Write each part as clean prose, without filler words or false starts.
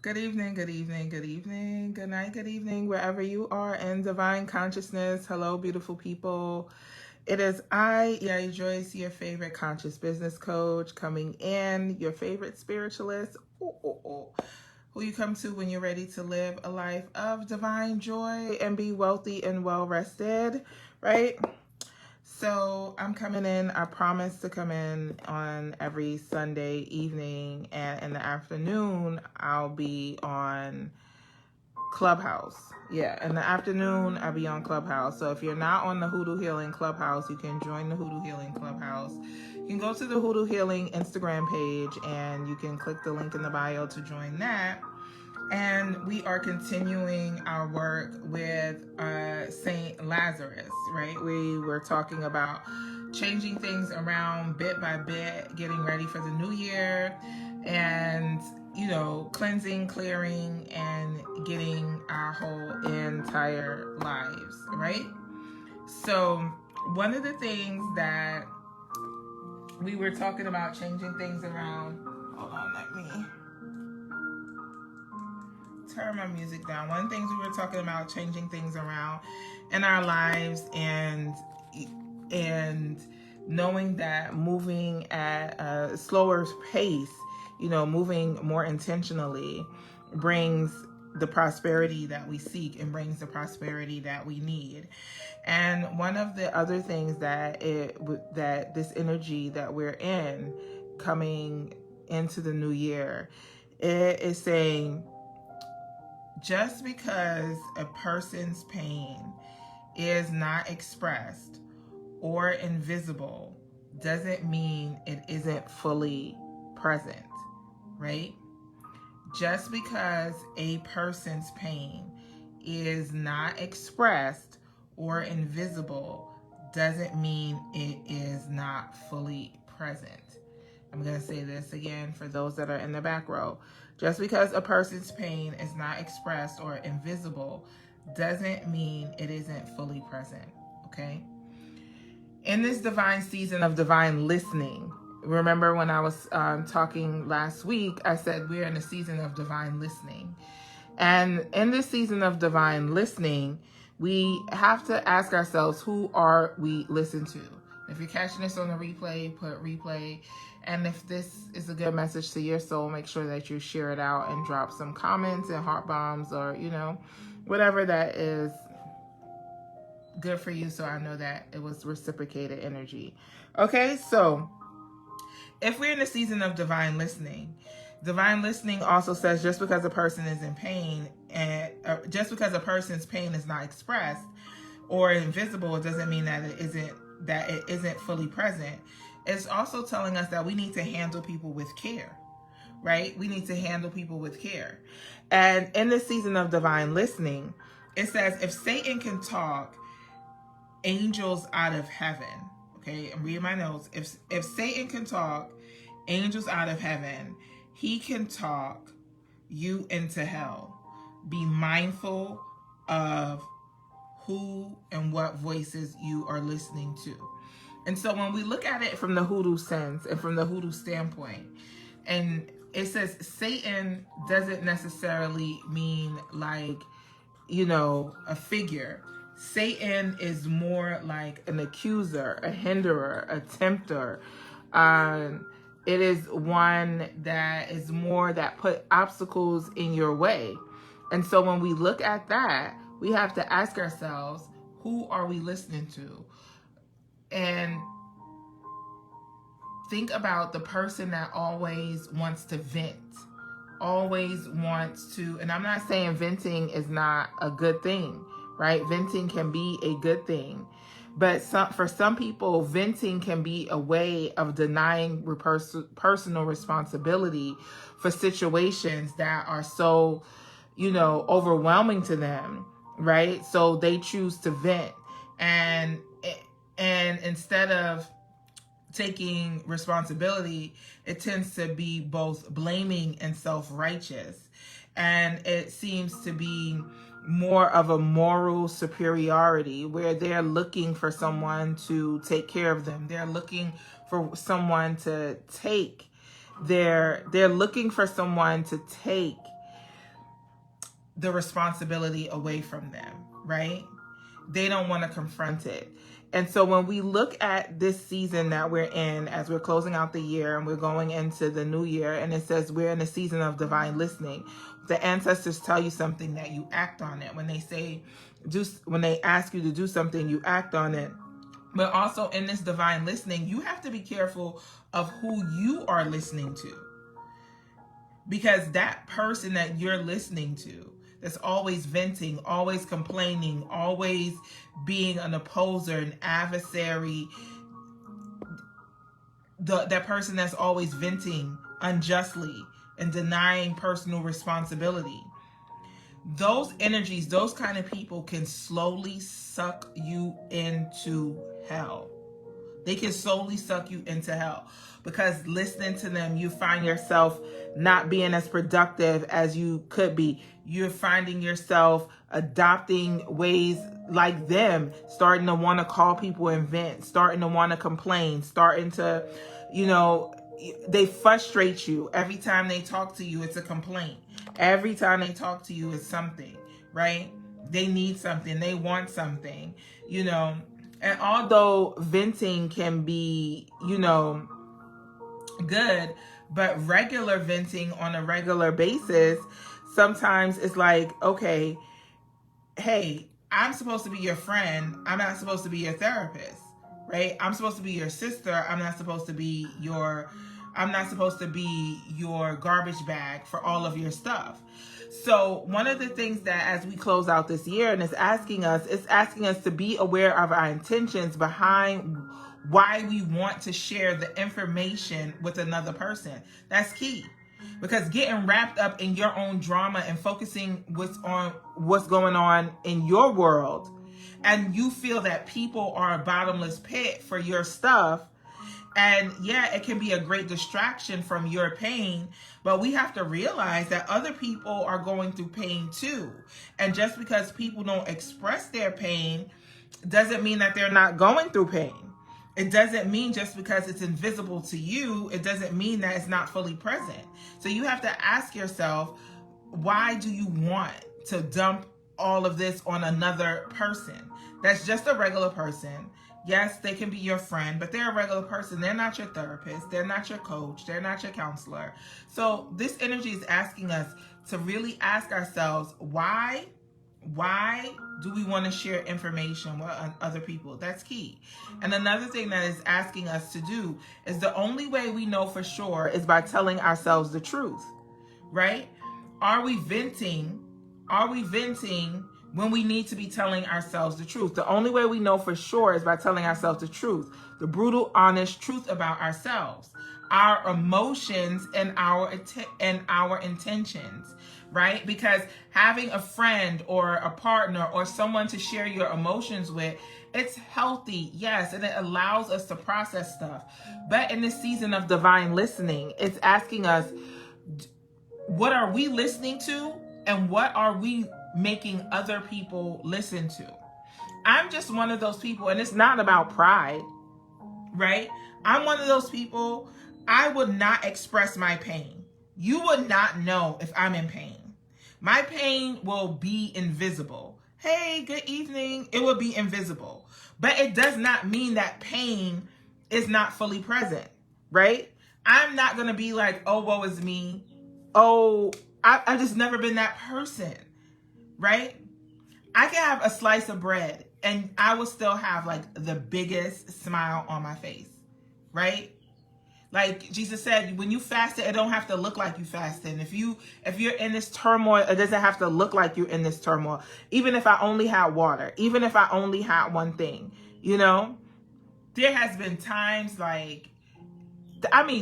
Good evening, good evening, good evening, good night, good evening, wherever you are in divine consciousness. Hello, beautiful people. It is I, Yaya Joyce, your favorite conscious business coach, coming in, your favorite spiritualist, who you come to when you're ready to live a life of divine joy and be wealthy and well rested, right? So I'm coming in. I promise to come in on every Sunday evening, and in the afternoon I'll be on Clubhouse. Yeah, in the afternoon I'll be on Clubhouse. So if you're not on the Hoodoo Healing Clubhouse, you can join the Hoodoo Healing Clubhouse. You can go to the Hoodoo Healing Instagram page and you can click the link in the bio to join that. And we are continuing our work with Saint Lazarus, right? We were talking about changing things around bit by bit, getting ready for the new year, and cleansing, clearing, and getting our whole entire lives, right? So one of the things that we were talking about, changing things around. Hold on, let me turn my music down. One of the things we were talking about, changing things around in our lives, and knowing that moving at a slower pace, moving more intentionally, brings the prosperity that we seek and brings the prosperity that we need. And one of the other things that this energy that we're in, coming into the new year, it is saying, just because a person's pain is not expressed or invisible doesn't mean it isn't fully present, right? Just because a person's pain is not expressed or invisible doesn't mean it is not fully present. I'm going to say this again for those that are in the back row. Just because a person's pain is not expressed or invisible doesn't mean it isn't fully present, okay? In this divine season of divine listening, remember when I was talking last week, I said we're in a season of divine listening. And in this season of divine listening, we have to ask ourselves, who are we listening to? If you're catching this on the replay, put replay. And if this is a good message to your soul, make sure that you share it out and drop some comments and heart bombs, or, whatever that is good for you, so I know that it was reciprocated energy. Okay, so if we're in the season of divine listening also says, just because a person is in pain, and just because a person's pain is not expressed or invisible, it doesn't mean that it isn't fully present. It's also telling us that we need to handle people with care, right? We need to handle people with care. And in this season of divine listening, it says, if Satan can talk angels out of heaven, okay, I'm reading my notes. If Satan can talk angels out of heaven, he can talk you into hell. Be mindful of who and what voices you are listening to. And so when we look at it from the Hoodoo sense and from the Hoodoo standpoint, and it says Satan doesn't necessarily mean like, a figure. Satan is more like an accuser, a hinderer, a tempter. It is one that is more that put obstacles in your way. And so when we look at that, we have to ask ourselves, who are we listening to? And think about the person that always wants to vent, always wants to, and I'm not saying venting is not a good thing, right? Venting can be a good thing. But for some people, venting can be a way of denying personal responsibility for situations that are so, overwhelming to them, right? So they choose to vent. And instead of taking responsibility, it tends to be both blaming and self-righteous. And it seems to be more of a moral superiority where they're looking for someone to take care of them. They're looking for someone to take the responsibility away from them, right? They don't want to confront it. And so when we look at this season that we're in, as we're closing out the year and we're going into the new year, and it says we're in a season of divine listening, the ancestors tell you something that you act on it. When they say, when they ask you to do something, you act on it. But also in this divine listening, you have to be careful of who you are listening to. Because that person that you're listening to, that's always venting, always complaining, always being an opposer, an adversary, that person that's always venting unjustly and denying personal responsibility, those energies, those kind of people can slowly suck you into hell. They can slowly suck you into hell, because listening to them, you find yourself not being as productive as you could be. You're finding yourself adopting ways like them, starting to want to call people and vent, starting to want to complain, starting to, they frustrate you. Every time they talk to you, it's a complaint. Every time they talk to you, it's something, right? They need something. They want something, And although venting can be, good, but regular venting on a regular basis, sometimes it's like, okay, hey, I'm supposed to be your friend. I'm not supposed to be your therapist, right? I'm supposed to be your sister. I'm not supposed to be your garbage bag for all of your stuff. So one of the things that, as we close out this year, and it's asking us to be aware of our intentions behind why we want to share the information with another person. That's key. Because getting wrapped up in your own drama and focusing what's going on in your world, and you feel that people are a bottomless pit for your stuff, and yeah, it can be a great distraction from your pain, but we have to realize that other people are going through pain too. And just because people don't express their pain doesn't mean that they're not going through pain. It doesn't mean just because it's invisible to you, it doesn't mean that it's not fully present. So you have to ask yourself, why do you want to dump all of this on another person? That's just a regular person. Yes, they can be your friend, but they're a regular person. They're not your therapist. They're not your coach. They're not your counselor. So this energy is asking us to really ask ourselves, why do we want to share information with other people? That's key. And another thing that is asking us to do is, the only way we know for sure is by telling ourselves the truth, right? Are we venting when we need to be telling ourselves the truth? The only way we know for sure is by telling ourselves the truth, the brutal, honest truth about ourselves, our emotions, and our intentions, right? Because having a friend or a partner or someone to share your emotions with, it's healthy, yes, and it allows us to process stuff. But in this season of divine listening, it's asking us, what are we listening to, and what are we making other people listen to? I'm just one of those people, and it's not about pride, right? I'm one of those people, I would not express my pain. You would not know if I'm in pain. My pain will be invisible. Hey, good evening. It will be invisible. But it does not mean that pain is not fully present, right? I'm not going to be like, oh, woe is me. Oh, I've just never been that person, right? I can have a slice of bread and I will still have like the biggest smile on my face, right? Like Jesus said, when you fasted, it don't have to look like you fasted. If you're in this turmoil, it doesn't have to look like you're in this turmoil. Even if I only had water, even if I only had one thing, there has been times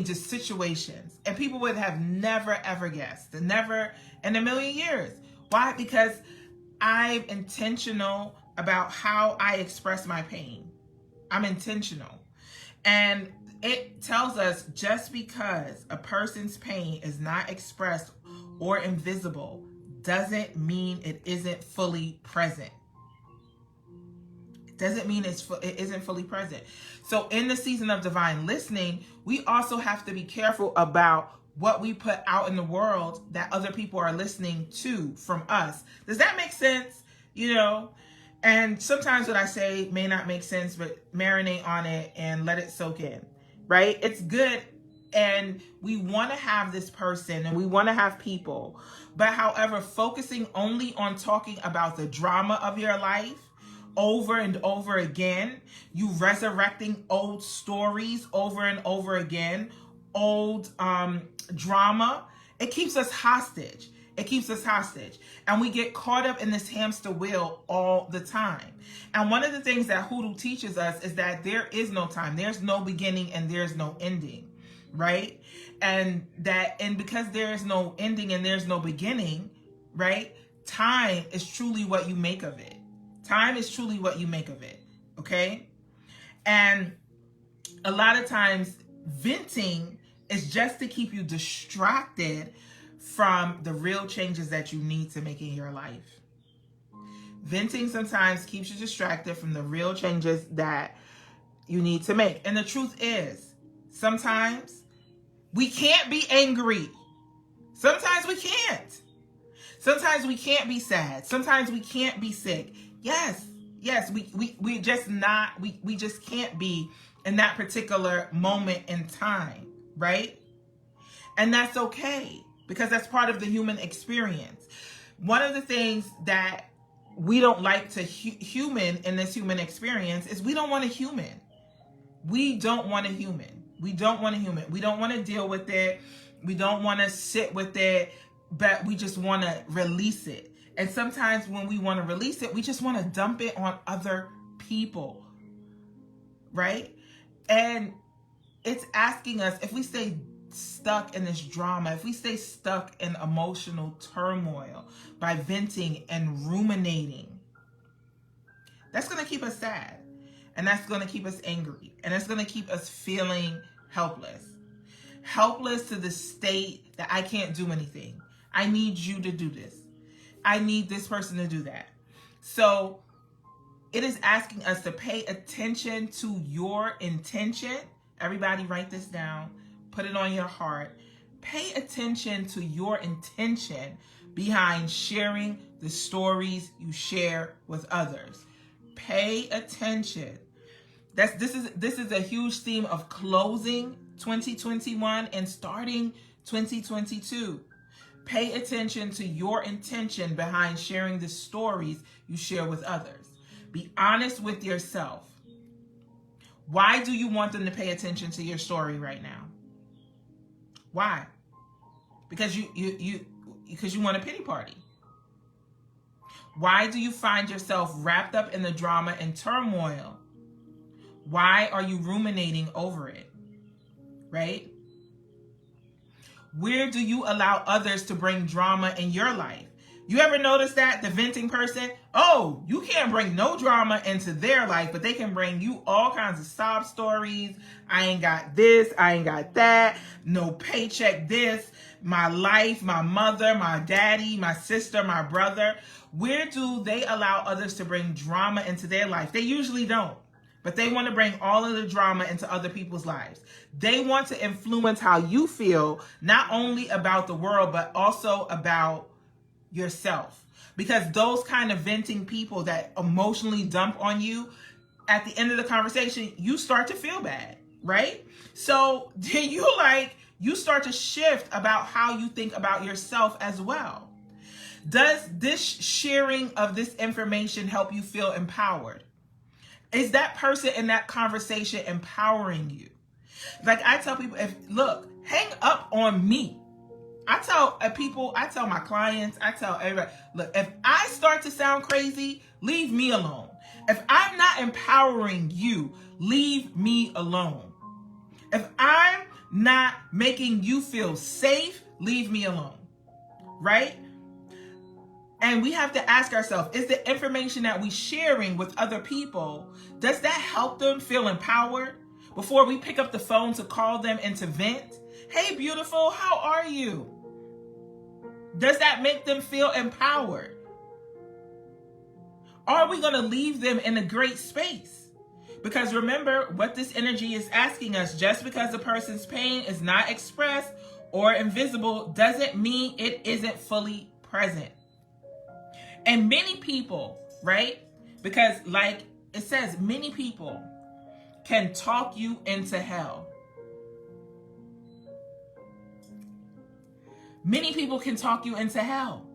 just situations, and people would have never, ever guessed, never in a million years. Why? Because I'm intentional about how I express my pain. I'm intentional. And it tells us, just because a person's pain is not expressed or invisible doesn't mean it isn't fully present. It doesn't mean it isn't fully present. So in the season of divine listening, we also have to be careful about what we put out in the world that other people are listening to from us. Does that make sense? You know, and sometimes what I say may not make sense, but marinate on it and let it soak in, right? It's good. And we want to have this person and we want to have people. But however, focusing only on talking about the drama of your life over and over again, you resurrecting old stories over and over again, old drama, it keeps us hostage. It keeps us hostage. And we get caught up in this hamster wheel all the time. And one of the things that Hoodoo teaches us is that there is no time. There's no beginning and there's no ending, right? And because there is no ending and there's no beginning, right? Time is truly what you make of it. Time is truly what you make of it, okay? And a lot of times venting is just to keep you distracted from the real changes that you need to make in your life. Venting sometimes keeps you distracted from the real changes that you need to make. And the truth is, sometimes we can't be angry. Sometimes we can't. Sometimes we can't be sad. Sometimes we can't be sick. Yes, we just can't be in that particular moment in time, right? And that's okay, because that's part of the human experience. One of the things that we don't like to human in this human experience is we don't want a human. We don't want a human. We don't want a human. We don't want to deal with it. We don't want to sit with it, but we just want to release it. And sometimes when we want to release it, we just want to dump it on other people, right? And it's asking us, if we stay stuck in this drama, if we stay stuck in emotional turmoil by venting and ruminating, that's going to keep us sad. And that's going to keep us angry. And it's going to keep us feeling helpless. Helpless to the state that I can't do anything. I need you to do this. I need this person to do that. So it is asking us to pay attention to your intention. Everybody write this down. Put it on your heart. Pay attention to your intention behind sharing the stories you share with others. Pay attention. This is a huge theme of closing 2021 and starting 2022. Pay attention to your intention behind sharing the stories you share with others. Be honest with yourself. Why do you want them to pay attention to your story right now? Why? Because you want a pity party. Why do you find yourself wrapped up in the drama and turmoil? Why are you ruminating over it? Right? Where do you allow others to bring drama in your life? You ever notice that? The venting person, oh, you can't bring no drama into their life, but they can bring you all kinds of sob stories. I ain't got this, I ain't got that, no paycheck this, my life, my mother, my daddy, my sister, my brother. Where do they allow others to bring drama into their life? They usually don't. But they want to bring all of the drama into other people's lives. They want to influence how you feel, not only about the world, but also about yourself. Because those kind of venting people that emotionally dump on you, at the end of the conversation, you start to feel bad, right? So then you start to shift about how you think about yourself as well. Does this sharing of this information help you feel empowered? Is that person in that conversation empowering you? Like I tell people, hang up on me. I tell people, I tell my clients, I tell everybody, look, if I start to sound crazy, leave me alone. If I'm not empowering you, leave me alone. If I'm not making you feel safe, leave me alone. Right? And we have to ask ourselves, is the information that we're sharing with other people, does that help them feel empowered? Before we pick up the phone to call them and to vent, hey, beautiful, how are you? Does that make them feel empowered? Are we going to leave them in a great space? Because remember what this energy is asking us, just because a person's pain is not expressed or invisible doesn't mean it isn't fully present. And many people, right? Because like it says, many people can talk you into hell. Many people can talk you into hell.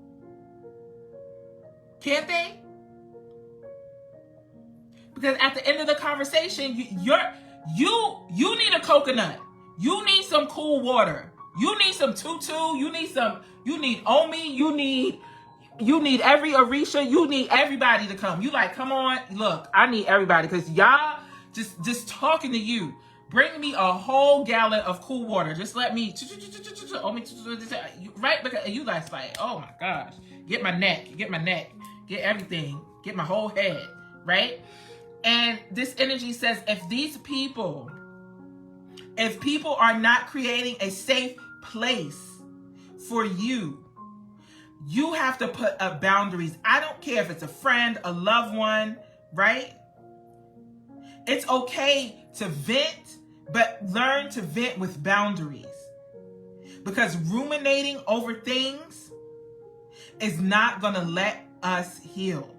Can't they? Because at the end of the conversation, you need a coconut. You need some cool water. You need some tutu. You need Omi. You need every Orisha. You need everybody to come. You like, come on, look, I need everybody because y'all just talking to you. Bring me a whole gallon of cool water. Just let me, right? Because you guys like, oh my gosh, get my neck, get everything, get my whole head, right? And this energy says, if people are not creating a safe place for you, you have to put up boundaries. I don't care if it's a friend, a loved one, right? It's okay to vent, but learn to vent with boundaries. Because ruminating over things is not going to let us heal.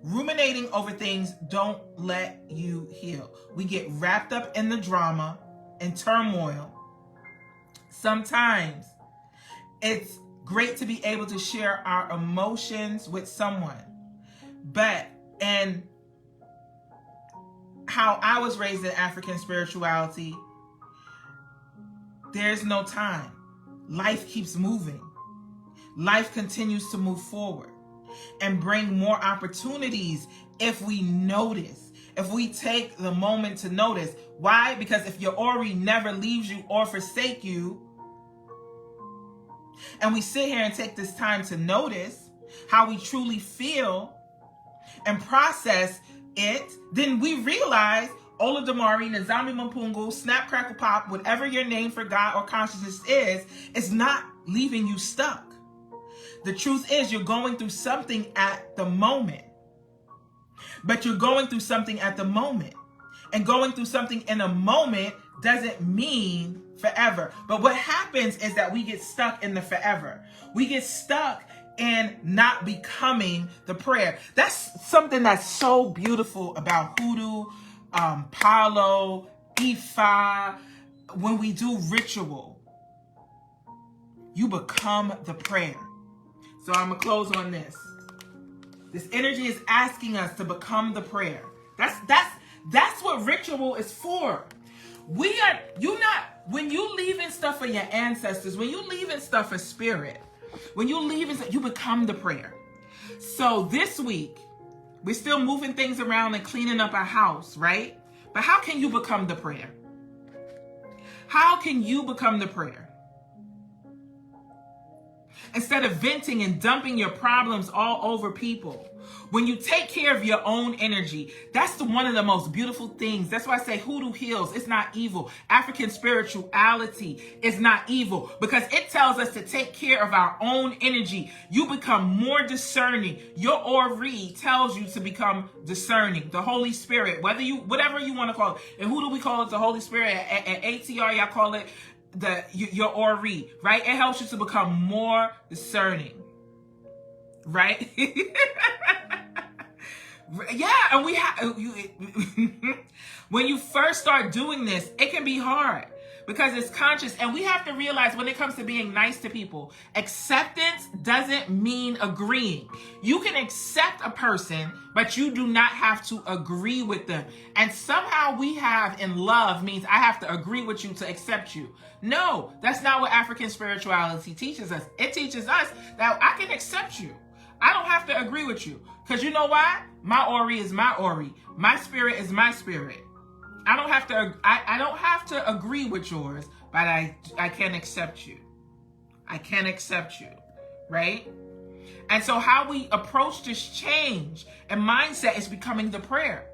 Ruminating over things don't let you heal. We get wrapped up in the drama and turmoil. Sometimes it's great to be able to share our emotions with someone. And how I was raised in African spirituality, there's no time. Life keeps moving. Life continues to move forward and bring more opportunities if we notice, if we take the moment to notice. Why? Because if your Ori never leaves you or forsake you, and we sit here and take this time to notice how we truly feel and process it, then we realize Olodumare, Nzambi Mpungu, Snap Crackle Pop, whatever your name for God or consciousness is not leaving you stuck. The truth is you're going through something at the moment. But you're going through something at the moment. And going through something in a moment doesn't mean forever. But what happens is that we get stuck in the forever. We get stuck in not becoming the prayer. That's something that's so beautiful about Hoodoo, Palo, Ifa. When we do ritual, you become the prayer. So I'm going to close on this. This energy is asking us to become the prayer. That's what ritual is for. When you leaving stuff for your ancestors, when you leaving stuff for spirit, when you leaving, you become the prayer. So this week, we're still moving things around and cleaning up our house, right? But how can you become the prayer? How can you become the prayer? Instead of venting and dumping your problems all over people, when you take care of your own energy, that's one of the most beautiful things. That's why I say Hoodoo heals. It's not evil. African spirituality is not evil because it tells us to take care of our own energy. You become more discerning. Your Ori tells you to become discerning. The Holy Spirit, whatever you want to call it. In Hoodoo, we call it the Holy Spirit. At ATR, y'all call it your Ori, right? It helps you to become more discerning, right? Yeah, and we have when you first start doing this, it can be hard because it's conscious, and we have to realize when it comes to being nice to people, acceptance doesn't mean agreeing. You can accept a person, but you do not have to agree with them. And somehow we have in love means I have to agree with you to accept you. No, that's not what African spirituality teaches us. It teaches us that I can accept you. I don't have to agree with you. Because you know why? My Ori is my Ori. My spirit is my spirit. I don't have to agree with yours, but I can accept you. I can accept you, right? And so how we approach this change and mindset is becoming the prayer.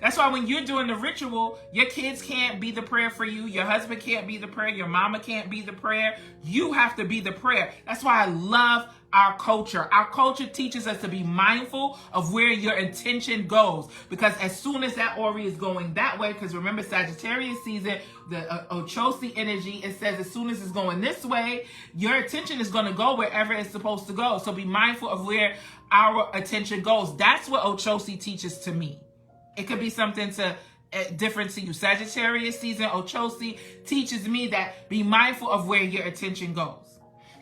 That's why when you're doing the ritual, your kids can't be the prayer for you. Your husband can't be the prayer. Your mama can't be the prayer. You have to be the prayer. That's why I love our culture. Our culture teaches us to be mindful of where your intention goes, because as soon as that Ori is going that way, because remember Sagittarius season, the Ochosi energy, it says as soon as it's going this way, your attention is going to go wherever it's supposed to go. So be mindful of where our attention goes. That's what Ochosi teaches to me. It could be something different to you. Sagittarius season, Ochosi teaches me that be mindful of where your attention goes.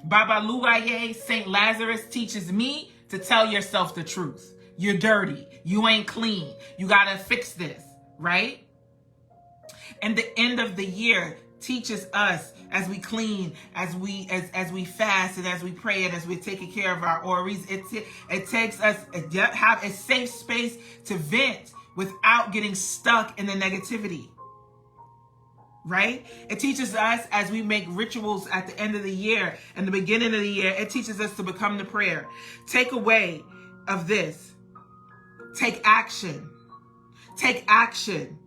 Baba Luaye, Saint Lazarus teaches me to tell yourself the truth. You're dirty. You ain't clean. You gotta fix this, right? And the end of the year teaches us as we clean, as we fast, and as we pray, and as we're taking care of our Oris. It takes us have a safe space to vent without getting stuck in the negativity. Right? It teaches us as we make rituals at the end of the year and the beginning of the year, it teaches us to become the prayer. Take away of this. Take action. Take action.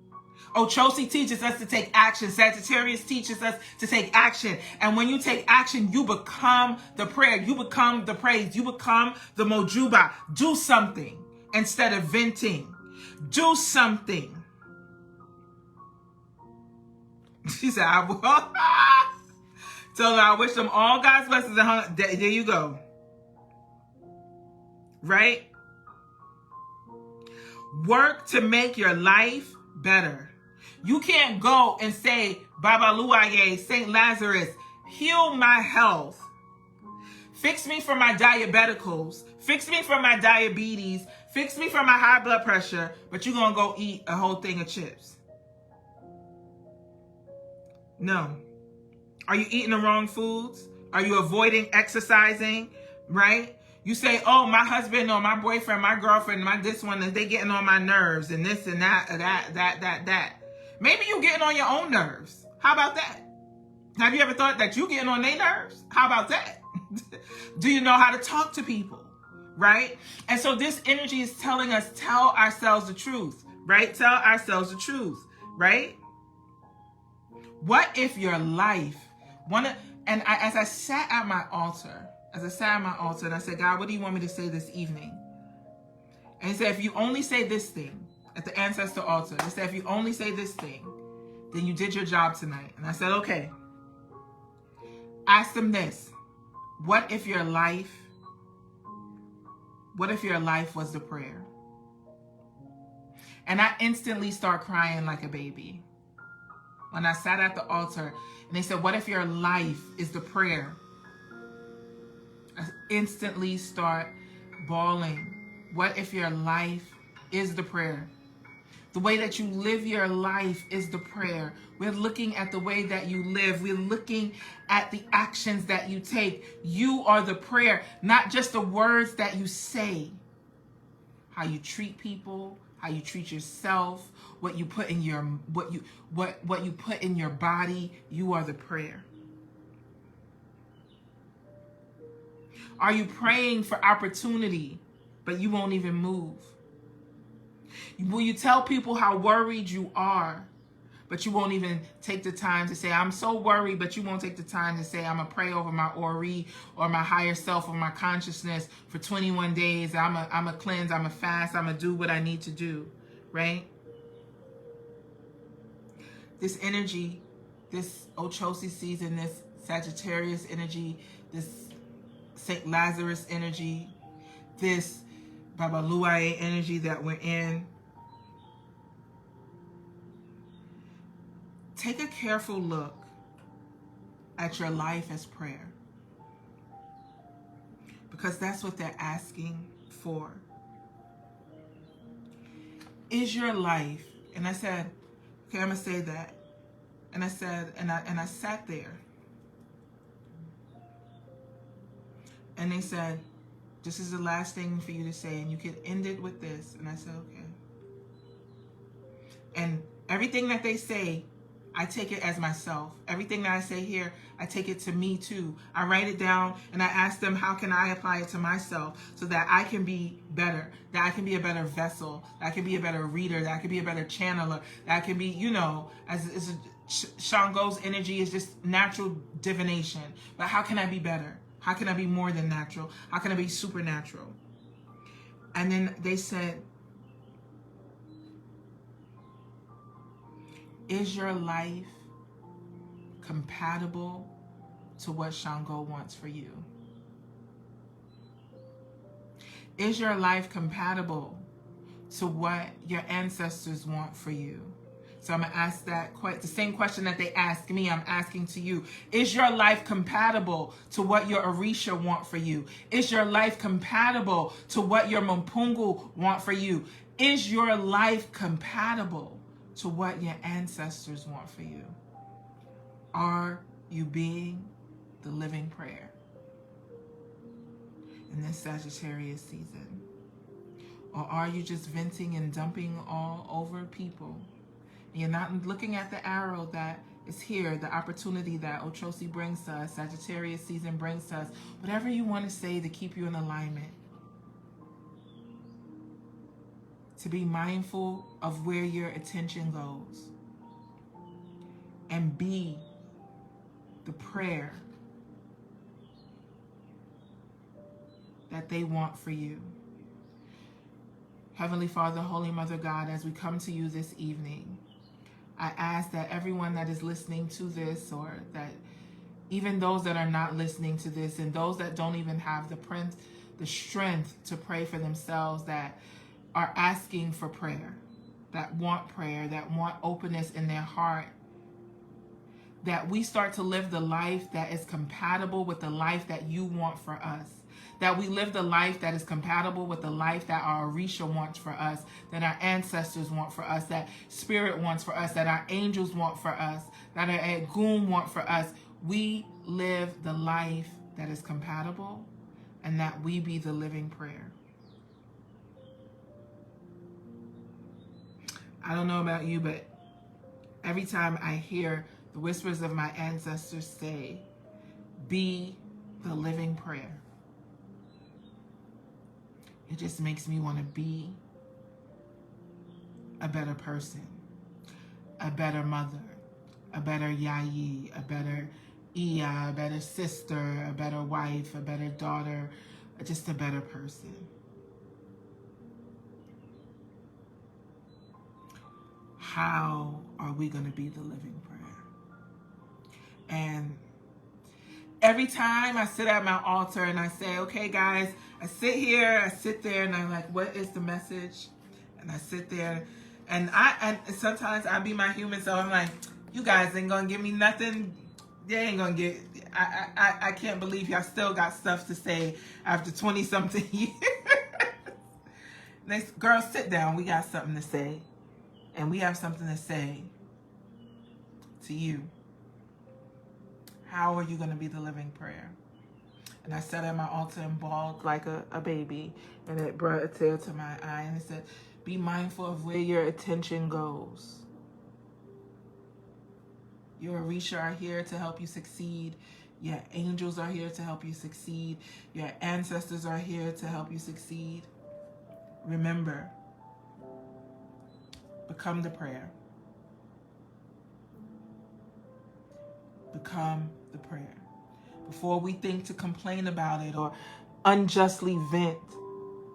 Ochosi teaches us to take action. Sagittarius teaches us to take action. And when you take action, you become the prayer. You become the praise. You become the mojuba. Do something instead of venting. Do something. She said, I will. So I wish them all God's blessings. And there you go. Right? Work to make your life better. You can't go and say, Baba Luaye, Saint Lazarus, heal my health. Fix me for my diabeticals. Fix me for my diabetes. Fix me for my high blood pressure. But you're going to go eat a whole thing of chips. No. Are you eating the wrong foods? Are you avoiding exercising? Right? You say, oh, my husband or my boyfriend, my girlfriend, my this one, and they getting on my nerves and this and that. Maybe you getting on your own nerves. How about that? Have you ever thought that you getting on their nerves? How about that? Do you know how to talk to people? Right? And so this energy is telling us, tell ourselves the truth. Right? Tell ourselves the truth. Right? What if your life, as I sat at my altar, and I said, God, what do you want me to say this evening? And he said, if you only say this thing at the ancestor altar, he said, if you only say this thing, then you did your job tonight. And I said, okay. Ask them this. What if your life was the prayer? And I instantly start crying like a baby. When I sat at the altar and they said, what if your life is the prayer? I instantly start bawling. What if your life is the prayer? The way that you live your life is the prayer. We're looking at the way that you live. We're looking at the actions that you take. You are the prayer, not just the words that you say. How you treat people, how you treat yourself, what you put in your what you put in your body, you are the prayer. Are you praying for opportunity, but you won't even move? Will you tell people how worried you are, but you won't even take the time to say, I'm so worried, but you won't take the time to say, I'm going to pray over my Ori or my higher self or my consciousness for 21 days. I'm a cleanse, I'm a fast, I'm going to do what I need to do, right? This energy, this Ochosi season, this Sagittarius energy, this Saint Lazarus energy, this Baba Luaye energy that we're in, take a careful look at your life as prayer, because that's what they're asking for. Is your life, and I said, okay, I'm gonna say that, and I said, and I sat there, and they said, this is the last thing for you to say, and you can end it with this, and I said, okay. And everything that they say, I take it as myself. Everything that I say here, I take it to me too. I write it down and I ask them, how can I apply it to myself so that I can be better, that I can be a better vessel, that I can be a better reader, that I can be a better channeler, that I can be, you know, Shango's energy is just natural divination. But how can I be better? How can I be more than natural? How can I be supernatural? And then they said, is your life compatible to what Shango wants for you? Is your life compatible to what your ancestors want for you? So I'm going to ask that the same question that they asked me, I'm asking to you. Is your life compatible to what your Orisha want for you? Is your life compatible to what your Mpungu want for you? Is your life compatible to what your ancestors want for you? Are you being the living prayer in this Sagittarius season? Or are you just venting and dumping all over people? You're not looking at the arrow that is here, the opportunity that Ochosi brings to us, Sagittarius season brings to us. Whatever you want to say to keep you in alignment. To be mindful of where your attention goes. And be the prayer that they want for you. Heavenly Father, Holy Mother God, as we come to you this evening, I ask that everyone that is listening to this, or that even those that are not listening to this, and those that don't even have the strength to pray for themselves, that are asking for prayer, that want openness in their heart, that we start to live the life that is compatible with the life that you want for us. That we live the life that is compatible with the life that our Orisha wants for us, that our ancestors want for us, that Spirit wants for us, that our angels want for us, that our Egun want for us. We live the life that is compatible, and that we be the living prayer. I don't know about you, but every time I hear the whispers of my ancestors say, be the living prayer, it just makes me want to be a better person, a better mother, a better yayi, a better iya, a better sister, a better wife, a better daughter, just a better person. How are we going to be the living prayer? And every time I sit at my altar and I say, okay, guys, I sit here, I sit there, and I'm like, what is the message? And I sit there, and sometimes I be my human self. I'm like, you guys ain't gonna give me nothing. They ain't gonna get. I can't believe y'all still got stuff to say after 20-something years. Next, girl, sit down. We got something to say, and we have something to say to you. How are you going to be the living prayer? And I sat at my altar and bawled like a baby. And it brought a tear to my eye. And it said, be mindful of where your attention goes. Your Orisha are here to help you succeed. Your angels are here to help you succeed. Your ancestors are here to help you succeed. Remember, become the prayer. Become the prayer. Before we think to complain about it or unjustly vent,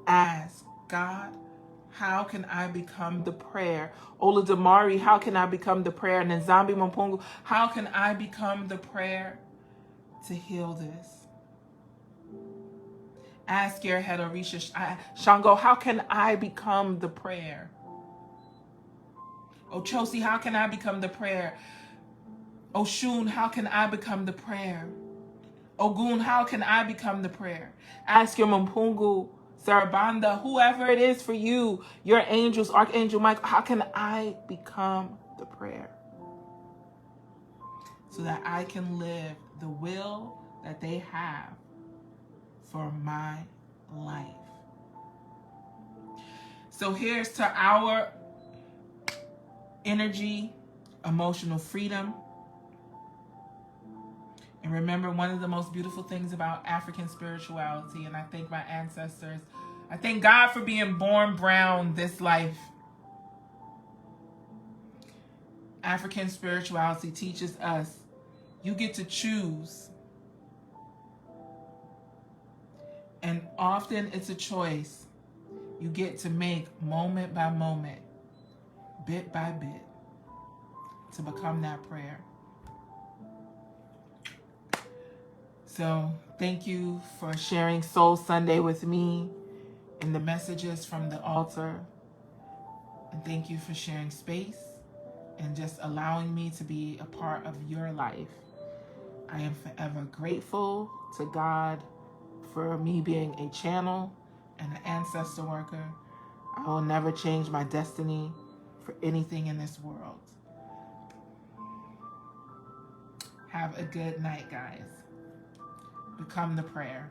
ask God, how can I become the prayer? Ola Damari, how can I become the prayer? And then Nzambi Mpungu, how can I become the prayer to heal this? Ask your head Orisha Shango, how can I become the prayer? Ochosi, how can I become the prayer? Oshun, how can I become the prayer? Ogun, how can I become the prayer? Ask your Mpungu, Sarabanda, whoever it is for you, your angels, Archangel Michael, how can I become the prayer? So that I can live the will that they have for my life. So here's to our energy, emotional freedom. And remember, one of the most beautiful things about African spirituality, and I thank my ancestors, I thank God for being born brown this life. African spirituality teaches us you get to choose And often it's a choice you get to make moment by moment, bit by bit, to become that prayer. So thank you for sharing Soul Sunday with me and the messages from the altar. And thank you for sharing space and just allowing me to be a part of your life. I am forever grateful to God for me being a channel and an ancestor worker. I will never change my destiny for anything in this world. Have a good night, guys. Become the prayer.